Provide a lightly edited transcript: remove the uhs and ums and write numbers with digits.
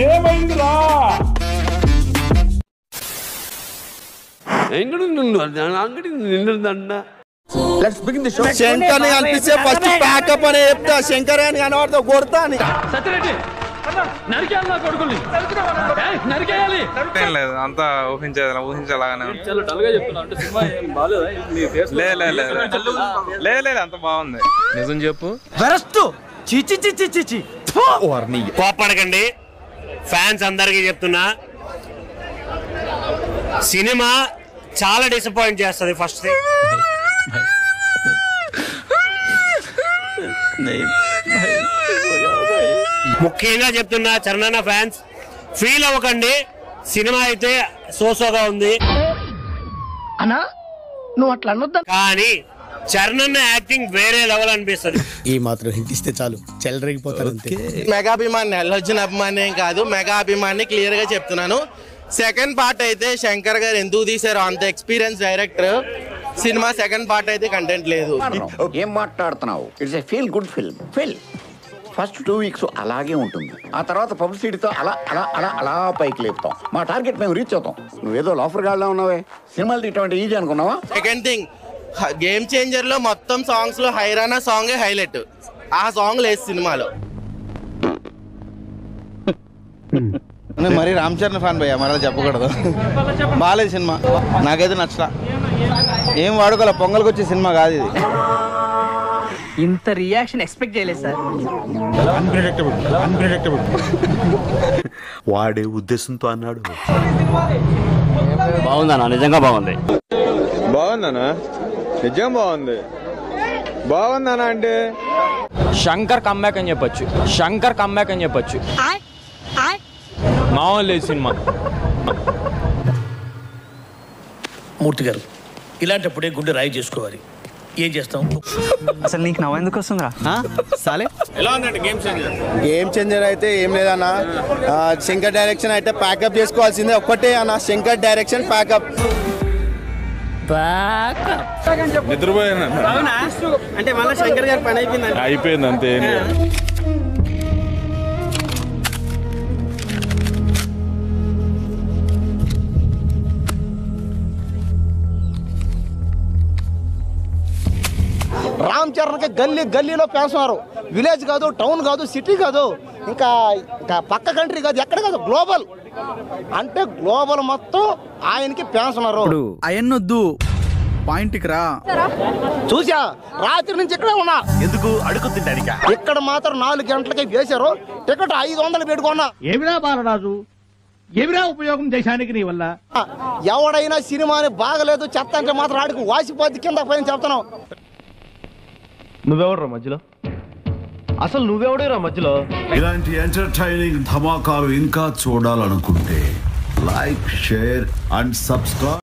ఏమైందిరా? అంగడి నిండుందన్న. Let's begin the show. Shankar ని అనిపిస్తే ఫస్ట్ ప్యాకప్ అని చెప్తా. శంకర్ అని కనబడతా కొడతా అని. సత్యరెడ్డి నరికేయాలి, కొడుకుల్ని నరికేయాలి. లేదు అంతా ఊహించేలాగానే లేదు, అంత బాగుంది. నిజం చెప్పు. కోపడకండి, ఫ్యాన్స్ అందరికీ చెప్తున్నా, సినిమా చాలా డిసప్పాయింట్ చేస్తుంది. ఫస్ట్ ముఖ్యంగా చెప్తున్నా, చరణ్ ఫ్యాన్స్ ఫీల్ అవ్వకండి, సినిమా అయితే సోసోగా ఉంది అన్నా, నువ్వు అట్లా అనొద్దా. కానీ చరణ్ యాక్టింగ్ వేరే లెవెల్ అనిపిస్తుంది. ఈ మాత్రం హిట్ ఇస్తే చాలు, చెలరేగిపోతారు. మెగా అభిమాని, అల్లర్జున్ అభిమాని ఏం కాదు, మెగా అభిమాని క్లియర్ గా చెప్తున్నాను. సెకండ్ పార్ట్ అయితే శంకర్ గారు ఎందుకు తీసారో, అంత experience director, cinema second part అయితే కంటెంట్ లేదు. ఏం మాట్లాడుతున్నావు? It's a feel good film. First 2 weeks అలాగే ఉంటుంది, ఆ తర్వాత పబ్లిసిటీతో అలా అలా అలా అలా పైకి లేపుతాం. మా టార్గెట్ మేము రీచ్ అవుతాం. నువ్వేదో లోఫర్ గాడ్లా ఉన్నావే, సినిమాలు తీయటం ఈజీ అనుకున్నావా? సెకండ్ థింగ్, గేమ్ చేంజర్ లో మొత్తం సాంగ్స్ లో హైరానా సాంగ్ హైలైట్. ఆ సాంగ్ లేదు సినిమాలో. మరి రామ్ చరణ్ ఫ్యాన్ భయ్యా, మరలా చెప్పకూడదు. బాగాలేదు సినిమా, నాకైతే నచ్చలా. ఏం వాడుకోలే, పొంగల్కి వచ్చే సినిమా కాదు ఇది. ఇంత రియాక్షన్ ఎక్స్పెక్ట్ చేయలేదు సార్. వాడే ఉద్దేశంతో అన్నాడు. బాగుందన్నా, నిజంగా బాగుంది. బాగుందనా? నిజం బాగుంది. బాగుందనా అంటే శంకర్ కమ్బ్యాక్ అని చెప్పొచ్చు. మామూలు లేదు సినిమా. మూర్తి గారు, ఇలాంటప్పుడే గుండె రాయి చేసుకోవాలి. ఏం చేస్తాం? అసలు నీకు నవ్వు ఎందుకు వస్తుందిరా? సాలే గేమ్ చేంజర్ అయితే ఏం లేదన్నా. శంకర్ డైరెక్షన్ అయితే ప్యాకప్ చేసుకోవాల్సిందే. ఒక్కటే అన్న, శంకర్ డైరెక్షన్ ప్యాకప్. నిద్రపోయాను అంటే మళ్ళీ శంకర్ గారి పని అయిపోయింది అంతే. రామ్ చరణ్ కి గల్లీలో ఫ్యాన్స్ ఉన్నారు. విలేజ్ కాదు, టౌన్ కాదు, సిటీ కాదు, ఇంకా పక్క కంట్రీ కాదు, ఎక్కడ కాదు, గ్లోబల్. అంటే గ్లోబల్ మొత్తం ఆయనకి ఫ్యాన్స్ ఉన్నారు. అయన్నొద్దు, పాయింట్కి రా. చూసా, రాత్రి నుంచి ఇక్కడే ఉన్నా. ఎందుకు అడుగుతుంటానిక? ఇక్కడ మాత్రం 4 గంటలకి వేశారు. టికెట్ 500 పెట్టుకున్నా. ఏమిరా బాలరాజు, ఏమిరా ఉపయోగం దేశానికి నీ వల్ల? ఎవడైనా సినిమాని బాగలేదు చెత్త అంటే మాత్రం ఆడికి వాసిపోద్ది కింద పైన చెప్తున్నావు. నువ్వెవడరా మధ్యలో? అసలు నువ్వెవడేరా మధ్యలో? ఇలాంటి ఎంటర్టైనింగ్ ధమాకాలు ఇంకా చూడాలనుకుంటే లైక్, షేర్ అండ్ సబ్స్క్రైబ్.